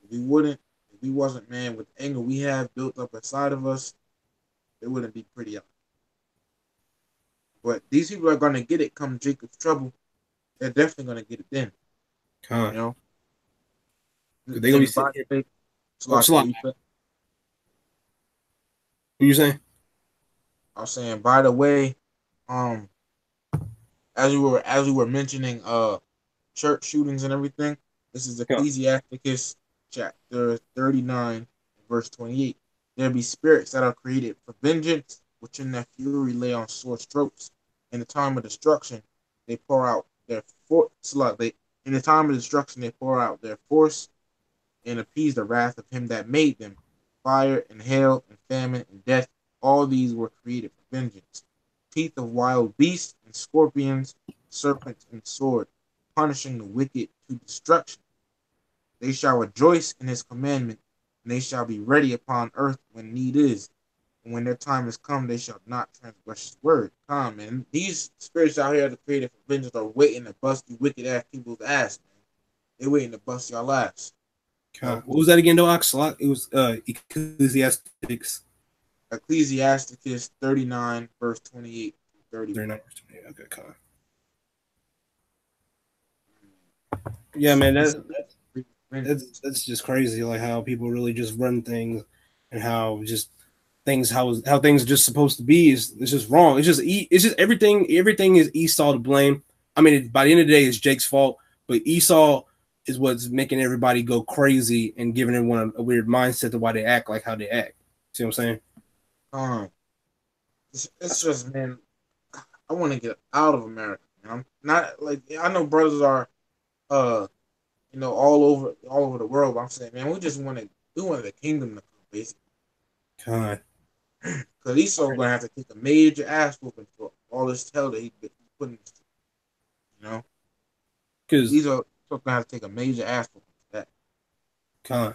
If we wasn't, man, with the anger we have built up inside of us, it wouldn't be pretty out. But these people are gonna get it come Jacob's trouble. They're definitely gonna get it then. Huh? You know. Because they gonna be And sitting by here. the way, Oh, Slocky, Salak, what you saying? I was saying, by the way, um, as we were mentioning church shootings and everything, this is Yeah. Ecclesiasticus chapter 39, verse 28. There be spirits that are created for vengeance, which in their fury lay on sore strokes. In the time of destruction, they pour out their force. In the time of destruction, they pour out their force and appease the wrath of him that made them. Fire and hail and famine and death, all these were created for vengeance. Teeth of wild beasts and scorpions, serpents and sword, punishing the wicked to destruction. They shall rejoice in his commandment, and they shall be ready upon earth when need is. And when their time is come, they shall not transgress his word. Come, man. These spirits out here, the creative vengeance, are waiting to bust you wicked ass people's ass, man. They waiting to bust y'all ass. What was that again, though, Ox? It was Ecclesiastics. Ecclesiasticus 39, verse 28 to 30. 39, verse 28. Okay, Con. Yeah, man, that's just crazy. Like how people really just run things, and how just things how things are just supposed to be is it's just wrong. It's just everything is Esau to blame. I mean, by the end of the day, it's Jake's fault, but Esau is what's making everybody go crazy and giving everyone a weird mindset to why they act like how they act. See what I'm saying? It's just, man, I want to get out of America. Man. I'm not like, I know brothers are all over the world, but I'm saying, man, we want the kingdom to come, basically. God. Because Esau gonna have to take a major ass whooping for all this hell that he put in, because Esau gonna have to take a major ass whooping for that. God.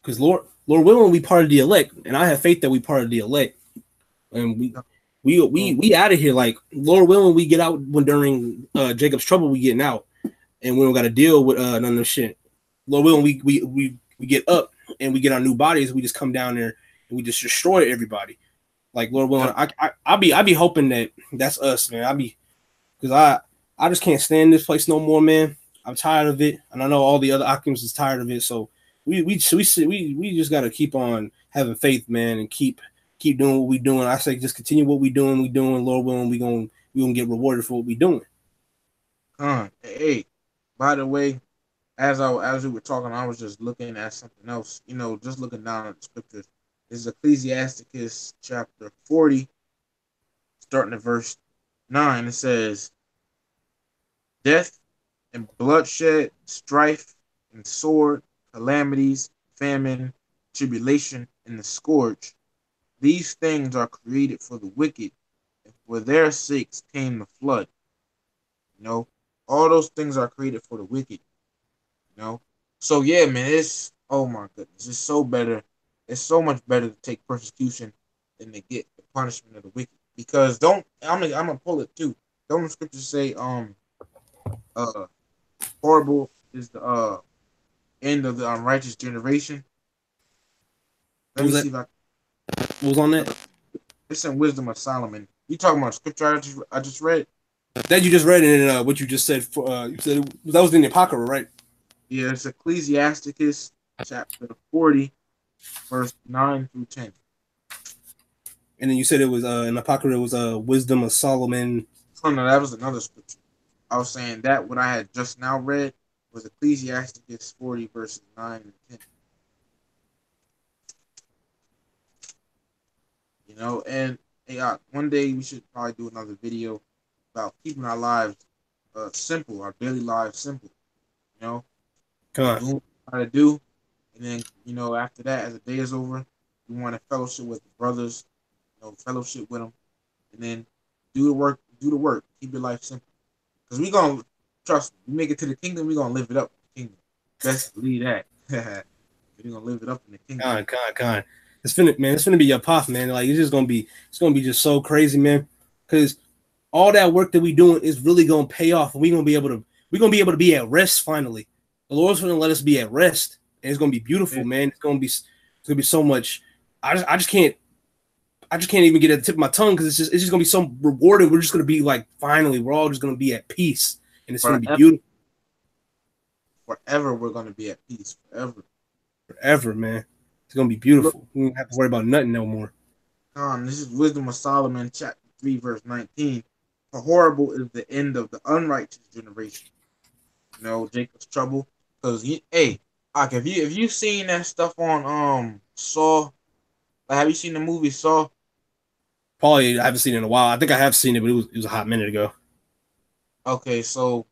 Because Lord willing, we part of the elect, and I have faith that we part of the elect, and we out of here. Like Lord willing, we get out when during Jacob's trouble, we getting out, and we don't got to deal with none of the shit. Lord willing, we get up and we get our new bodies. We just come down there and we just destroy everybody. Like Lord willing, I be hoping that that's us, man. Because I just can't stand this place no more, man. I'm tired of it, and I know all the other Akims is tired of it. So we just got to keep on having faith, man, and keep doing what we doing. I say just continue what we doing. Lord willing, we gonna get rewarded for what we doing. Hey, by the way, as we were talking, I was just looking at something else. Just looking down at the scriptures. This is Ecclesiasticus chapter 40, starting at verse 9. It says, "Death and bloodshed, strife and sword, calamities, famine, tribulation, and the scourge. These things are created for the wicked, and for their sakes came the flood." All those things are created for the wicked. So yeah, man, oh my goodness, it's so better. It's so much better to take persecution than to get the punishment of the wicked. Because I'm gonna pull it too. Don't the scriptures say horrible is the end of the unrighteous generation? Let me see if I. What was on that? It's in Wisdom of Solomon. You talking about scripture I just read? That you just read, and what you just said. You said that was in the Apocrypha, right? Yeah, it's Ecclesiasticus chapter 40, verse 9 through 10. And then you said it was in Apocrypha. It was Wisdom of Solomon. Oh no, that was another scripture. I was saying that what I had just now read was Ecclesiasticus 40, verses 9 and 10. And one day we should probably do another video about keeping our lives simple, our daily lives simple. Come on. Doing what we gotta do, and then after that, as the day is over, we want to fellowship with the brothers, fellowship with them, and then do the work. Keep your life simple, because we gonna trust me. We make it to the kingdom, we gonna live it up in the kingdom. Best believe that. We're gonna live it up in the kingdom. God. It's finna be your pop, man. Like it's gonna be just so crazy, man. Because all that work that we doing is really gonna pay off, and we're gonna be able to be at rest finally. The Lord's gonna let us be at rest, and it's gonna be beautiful, man. It's gonna be so much. I just can't even get at the tip of my tongue because it's just gonna be so rewarding. We're just gonna be like, finally, we're all just gonna be at peace, and it's gonna be beautiful. Forever, we're gonna be at peace. Forever, man. It's gonna be beautiful. We don't have to worry about nothing no more. This is Wisdom of Solomon, chapter 3, verse 19. For horrible is the end of the unrighteous generation. Jacob's trouble. Because have you seen that stuff on Saw? Like, have you seen the movie Saw? Probably I haven't seen it in a while. I think I have seen it, but it was a hot minute ago. Okay, so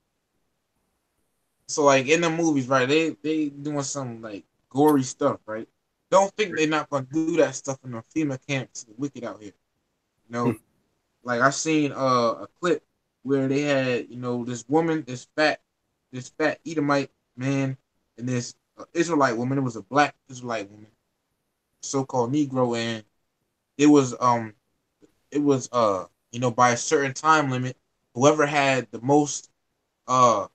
like in the movies, right? They doing some like gory stuff, right? Don't think they're not gonna do that stuff in the FEMA camps. The wicked out here, Like I seen a clip where they had this woman, this fat Edomite man, and this Israelite woman. It was a black Israelite woman, so-called Negro, and it was by a certain time limit, whoever had the most uh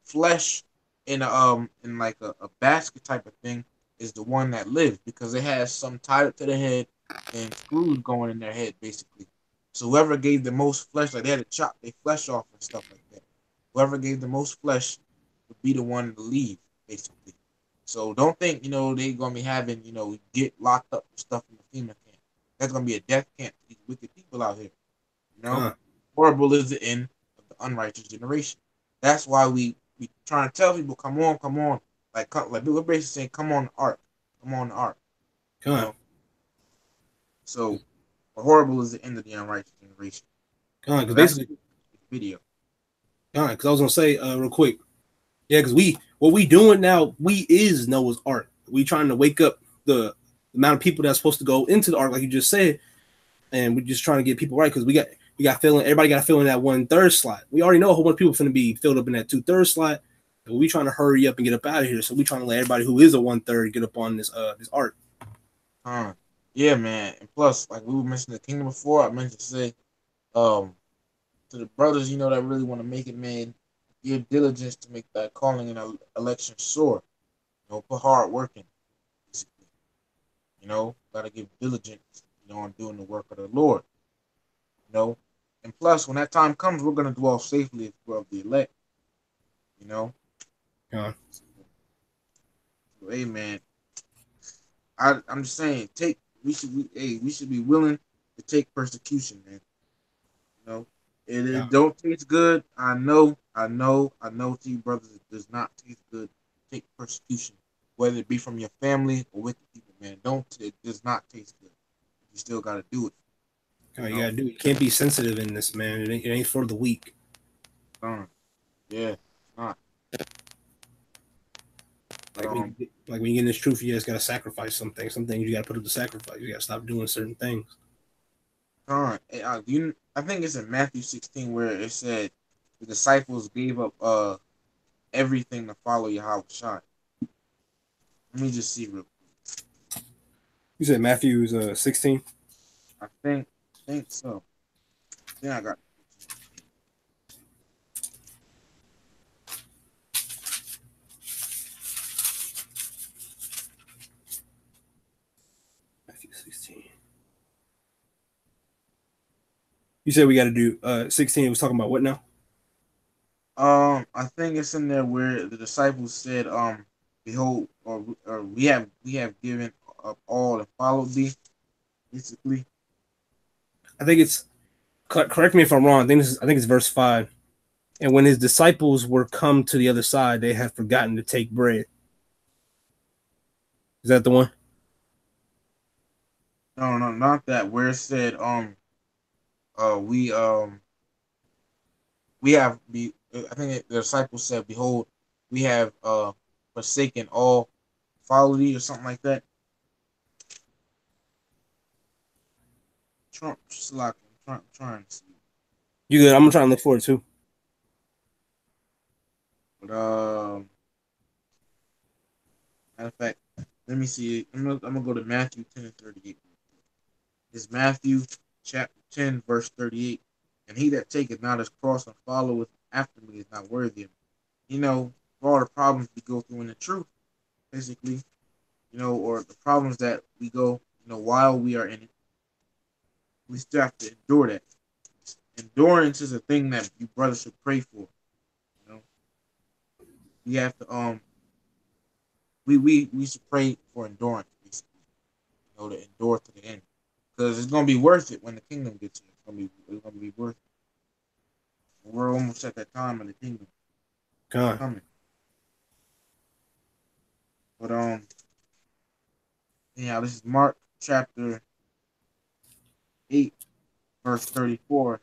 flesh in like a basket type of thing is the one that lived, because it has some tied up to the head and screws going in their head basically. So whoever gave the most flesh, like they had to chop their flesh off and stuff like that. Whoever gave the most flesh would be the one to leave basically. So don't think they gonna be having get locked up and stuff in the FEMA camp. That's gonna be a death camp for these wicked people out here. You know, Con, horrible is the end of the unrighteous generation. That's why we trying to tell people, come on, come on, like we're basically saying, come on the ark, come on the ark. You con, know, so horrible is the end of the unrighteous generation. con. Because So that's basically, the video. con. Because I was gonna say real quick, yeah. Because what we doing now, we is Noah's Ark. We trying to wake up the amount of people that's supposed to go into the ark, like you just said, and we're just trying to get people right because we got filling. Everybody got to fill in that 1/3 slot. We already know a whole bunch of people going to be filled up in that 2/3 slot. And we trying to hurry up and get up out of here. So we trying to let everybody who is a 1/3 get up on this art. Yeah, man. And plus, like we were mentioning the kingdom before, I mentioned to say, um, to the brothers, that really want to make it, man, give diligence to make that calling and election sure. Put hard work in, basically. Gotta give diligence, on doing the work of the Lord. You know, and plus, when that time comes, we're gonna dwell safely as well of the elect. You know, Uh, so, hey, man, I'm just saying, we should be willing to take persecution, man. You know, it yeah. don't taste good. I know to you brothers, it does not taste good to take persecution, whether it be from your family or with the people, man. It does not taste good. You still gotta do it. You You know, gotta do. You can't be sensitive in this, man. It ain't for the weak. um, yeah, it's not. But Like when you get in this truth, you just gotta sacrifice something. Some things you gotta put up to sacrifice. You gotta stop doing certain things. I think it's in Matthew 16 where it said the disciples gave up everything to follow Yahweh Shai. Let me just see real quick. You said Matthew's 16. I think so. Then I got Matthew 16. You said we got to do 16. It was talking about what now? I think it's in there where the disciples said, behold, or we have given up all and followed thee, basically. I think it's correct me if I'm wrong. I think it's verse 5. And when his disciples were come to the other side, they had forgotten to take bread. Is that the one? No, no, not that. Where it said, uh, we um we have be I think the disciples said, behold, we have forsaken all, follow thee, or something like that. Trump Slack. I'm trying to see. You good? I'm trying to look forward to. But matter of fact, let me see. I'm gonna go to Matthew 10 and 38. It's Matthew chapter 10, verse 38. And he that taketh not his cross and followeth after me is not worthy of me. For all the problems we go through in the truth, basically, or the problems that we go, while we are in it, we still have to endure that. Endurance is a thing that you brothers should pray for. You know, we have to we should pray for endurance, basically. To endure to the end, because it's gonna be worth it when the kingdom gets here. It's gonna be worth it. We're almost at that time of the kingdom God. coming. But yeah, this is Mark chapter 8, verse 34.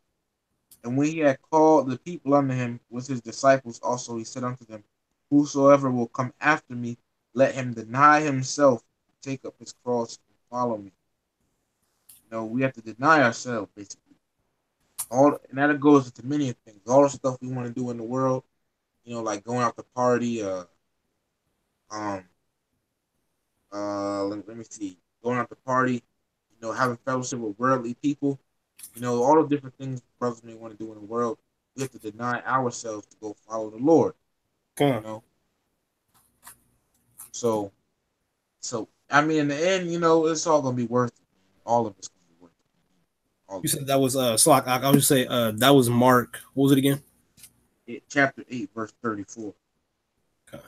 And when he had called the people unto him with his disciples also, he said unto them, whosoever will come after me, let him deny himself, take up his cross, and follow me. We have to deny ourselves, basically. And that goes into many things. All the stuff we want to do in the world, like going out to party, um, let me see, going out to party, having fellowship with worldly people, all the different things brothers may want to do in the world. We have to deny ourselves to go follow the Lord. Come You on. know, so I mean, in the end, it's all gonna be worth it. All of it's gonna be worth it. All of You said that was so I would say that was Mark. What was it again? it. Chapter 8, verse 34. Okay.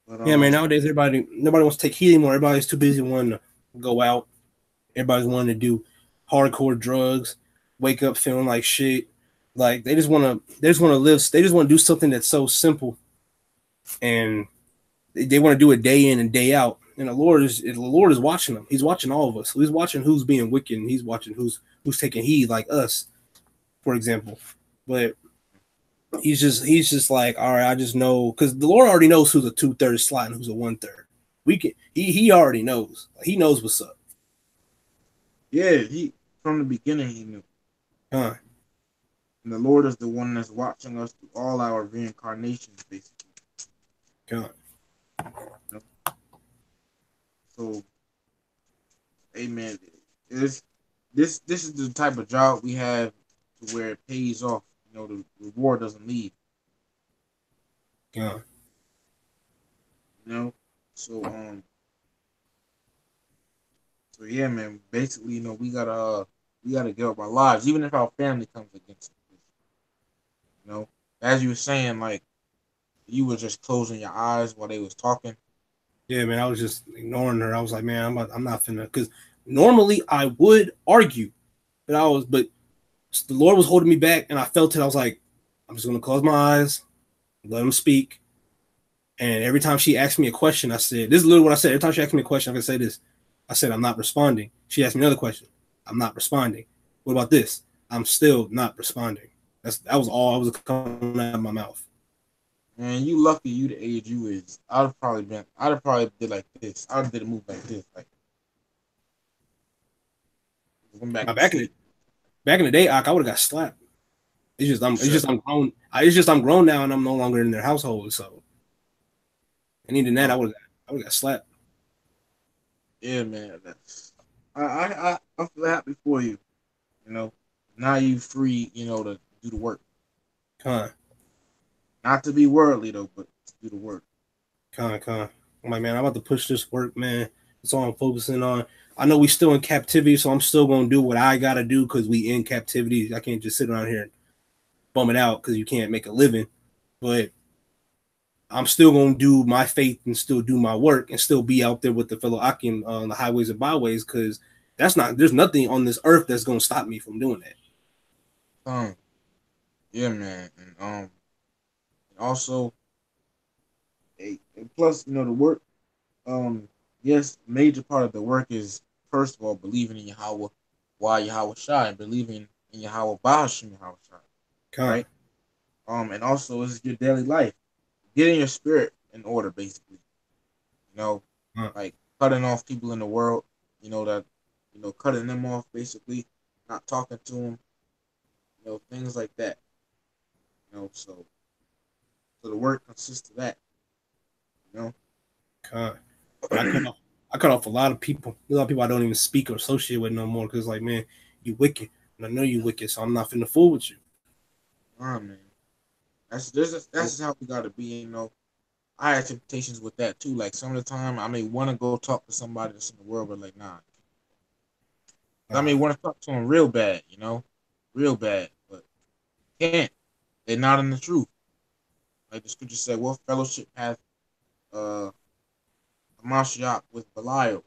But Yeah, man. Nowadays, nobody wants to take heat anymore. Everybody's too busy wanting to go out. Everybody's wanting to do hardcore drugs. Wake up feeling like shit. Like they just want to. They just want to live. They just want to do something that's so simple, and they want to do it day in and day out. And the Lord is watching them. He's watching all of us. He's watching who's being wicked. And he's watching who's taking heed, like us, for example. But he's just like, all right, I just know because the Lord already knows who's a 2/3 slot and who's a 1/3. We can he already knows. He knows what's up. yeah, he from the beginning he knew. Huh. And the Lord is the one that's watching us through all our reincarnations, basically. Huh. You know? So, amen. This is the type of job we have to where it pays off. The reward doesn't leave. Huh. So so yeah, man. Basically, we gotta give up our lives, even if our family comes against us. As you were saying, like you were just closing your eyes while they was talking. Yeah, man. I was just ignoring her. I was like, man, I'm not finna because normally I would argue, but the Lord was holding me back, and I felt it. I was like, I'm just gonna close my eyes, let him speak. And every time she asked me a question, I said, this is literally what I said. Every time she asked me a question, I'm gonna say this. I said, I'm not responding. She asked me another question. I'm not responding. What about this? I'm still not responding. That was all I was coming out of my mouth. Man, you lucky you the age you is. I'd have probably did like this. I'd have did a move like this, like going back Now, to sleep. back in the day, I would have got slapped. It's Sure. just I'm grown. It's just I'm grown now, and I'm no longer in their household. So, and even that, I would have got slapped. Yeah, man. I feel happy for you. You know, now you free. To do the work. Con, Not to be worldly though, but to do the work. con. I'm like, man, I'm about to push this work, man. That's all I'm focusing on. I know we still in captivity, so I'm still gonna do what I gotta do because we in captivity. I can't just sit around here and bum it out because you can't make a living. But I'm still gonna do my faith and still do my work and still be out there with the fellow Akim on the highways and byways because there's nothing on this earth that's gonna stop me from doing that. Um, yeah, man, and also, and plus, the work. Yes, major part of the work is first of all believing in Yahweh, why Yahweh Shai, and believing in Yahweh Bahashim Yahweh Shai, Con, right? And also is your daily life, getting your spirit in order, basically. You know, con, like cutting off people in the world. That, cutting them off, basically, not talking to them. Things like that. So the work consists of that. You know. con. Yeah, I cut off a lot of people. A lot of people I don't even speak or associate with no more because like, man, you wicked, and I know you wicked, so I'm not finna fool with you. Man. That's how we gotta be. I had temptations with that too. Like some of the time, I may want to go talk to somebody that's in the world, but like, nah. I may want to talk to them real bad, real bad, but can't. They're not in the truth. Like the scripture said, what fellowship hath uh Hamashiach with Belial?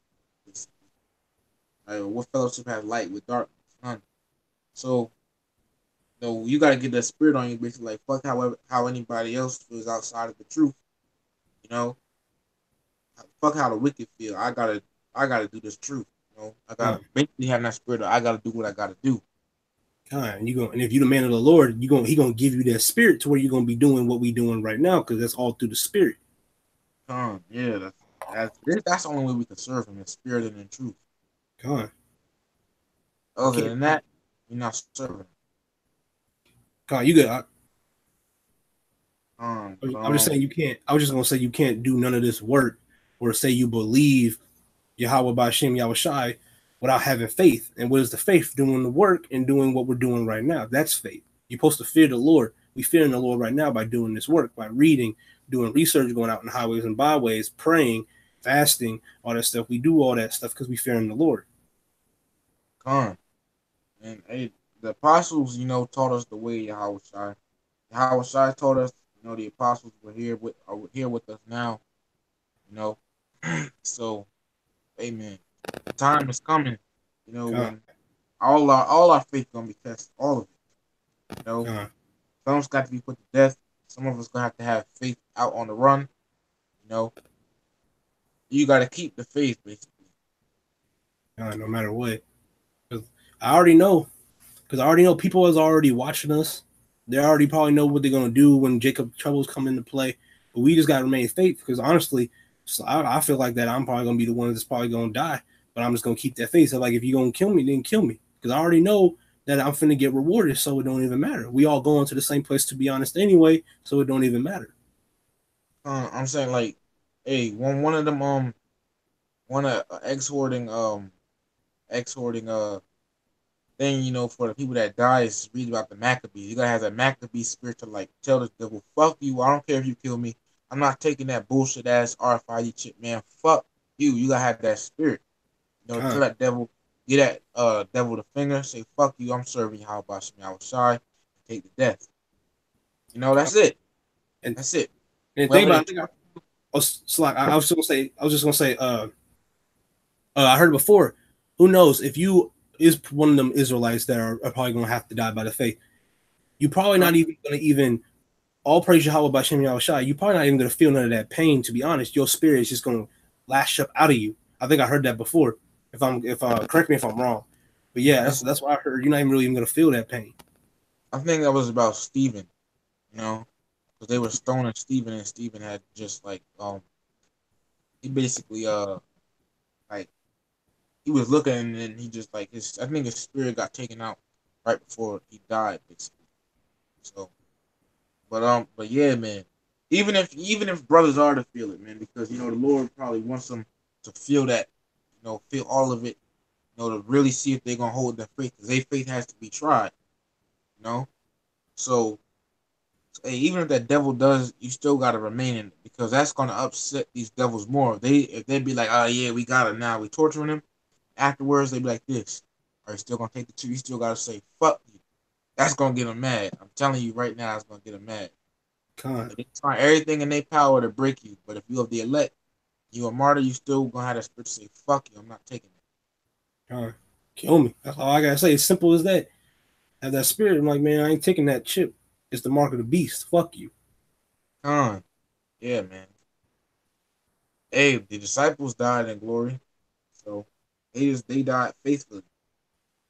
Like, what fellowship has light with darkness? None. So, you gotta get that spirit on you, basically. Like, fuck how anybody else feels outside of the truth. You know, fuck how the wicked feel. I gotta do this truth. I gotta Con, basically have that spirit. I gotta do what I gotta do. and if you the man of the Lord, he gonna give you that spirit to where you're gonna be doing what we doing right now because that's all through the spirit. Yeah, that's the only way we can serve him in spirit and in truth. Con, you Other can't. than that, you're not serving. Con, you good? I'm just saying you can't. I was just gonna say you can't do none of this work or say you believe Yahweh Ba'Shem Yahweh Shai without having faith. And what is the faith? Doing the work and doing what we're doing right now. That's faith. You're supposed to fear the Lord. We fear in the Lord right now by doing this work, by reading, doing research, going out in the highways and byways, praying, fasting, all that stuff. We do all that stuff because we fear in the Lord. Con. And hey, the apostles, taught us the way Yahweh Shai. Yahweh Shai taught us, the apostles are here with us now. So, amen. The time is coming, when all our faith gonna be tested, all of it. Some's got to be put to death. Some of us gonna have faith out on the run. You got to keep the faith, basically. No matter what. I already know. Because I already know people is already watching us. They already probably know what they're going to do when Jacob troubles come into play. But we just got to remain faithful. Because honestly, I feel like that I'm probably going to be the one that's probably going to die. But I'm just going to keep that faith. So like, if you're going to kill me, then kill me. Because I already know that I'm finna get rewarded. So it don't even matter. We all going to the same place, to be honest, anyway. So it don't even matter. I'm saying, like, hey, one of them, exhorting thing, for the people that die is read about the Maccabees. You gotta have that Maccabee spirit to like tell the devil, fuck you, I don't care if you kill me. I'm not taking that bullshit ass RFID chip, man. Fuck you. You gotta have that spirit. Tell that devil, get that devil the finger, say fuck you, I'm serving you, how about some Yahweh Shai, take the death. That's it. And that's it. And think about it. I was just gonna say, I heard it before. Who knows if you is one of them Israelites that are probably gonna have to die by the faith? You probably not even gonna all praise Yahweh by Shem Yahweh Shai. You probably not even gonna feel none of that pain. To be honest, your spirit is just gonna lash up out of you. I think I heard that before. If correct me if I'm wrong, but yeah, that's what I heard. You're not even really gonna feel that pain. I think that was about Stephen, because they were stoning Stephen, and Stephen had just like he basically like he was looking, and then he just like I think his spirit got taken out right before he died, basically. So, but yeah, man. Even if brothers are to feel it, man, because the Lord probably wants them to feel that, feel all of it, to really see if they're gonna hold their faith, because their faith has to be tried, So, hey, even if that devil does, you still gotta remain in it, because that's gonna upset these devils more. If they be like, oh yeah, we got it now, we torturing him. Afterwards, they be like this. Are you still gonna take the two? You still gotta say fuck you. That's gonna get them mad. I'm telling you right now, it's gonna get them mad. They try everything in their power to break you, but if you have the elect, you a martyr, you still gonna have that spirit to say fuck you. I'm not taking it. Kill me. That's all I gotta say. It's simple as that. Have that spirit. I'm like, man, I ain't taking that chip. It's the mark of the beast. Fuck you. Yeah, man. Hey, the disciples died in glory, so they died faithfully.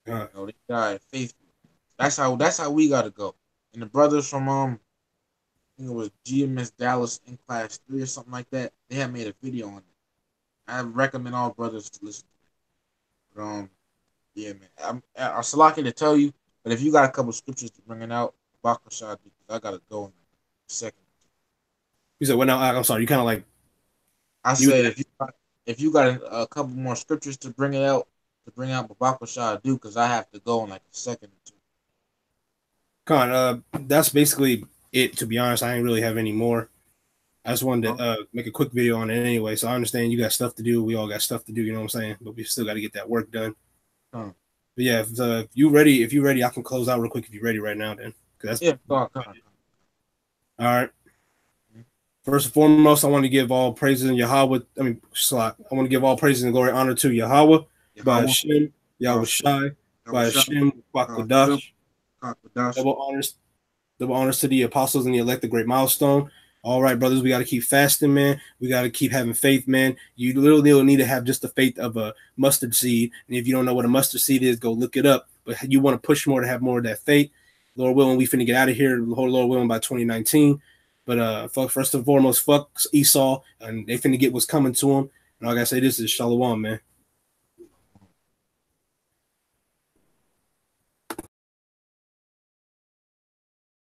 They died faithfully. That's how we gotta go. And the brothers from I think it was GMS Dallas in class 3 or something like that. They had made a video on it. I recommend all brothers to listen to it. But, yeah, man. I'm Salaki to tell you, but if you got a couple scriptures to bring it out, Bakashad, because I gotta go in a second. You said, well, now I'm sorry. You kind of like. I said if you got a couple more scriptures to bring it out, Bakashad, do, because I have to go in like a second or two. That's basically it. To be honest, I ain't really have any more. I just wanted to make a quick video on it anyway. So I understand you got stuff to do. We all got stuff to do. You know what I'm saying? But we still got to get that work done. But yeah, if you ready, I can close out real quick if you're ready right now. Then, all right. First and foremost, I want to give all praises in Yahweh. I want to give all praises and glory and honor to Yahweh, by Hashem, Yahweh Shai, by Hashem, Bakwadash. Double honors to the apostles and the elect, the great milestone. All right, brothers, we got to keep fasting, man. We got to keep having faith, man. You literally need to have just the faith of a mustard seed. And if you don't know what a mustard seed is, go look it up. But you want to push more to have more of that faith. Lord willing, we finna get out of here. Lord willing, by 2019. But first and foremost, fuck Esau, and they finna get what's coming to them. And like I say, this is Shalom, man.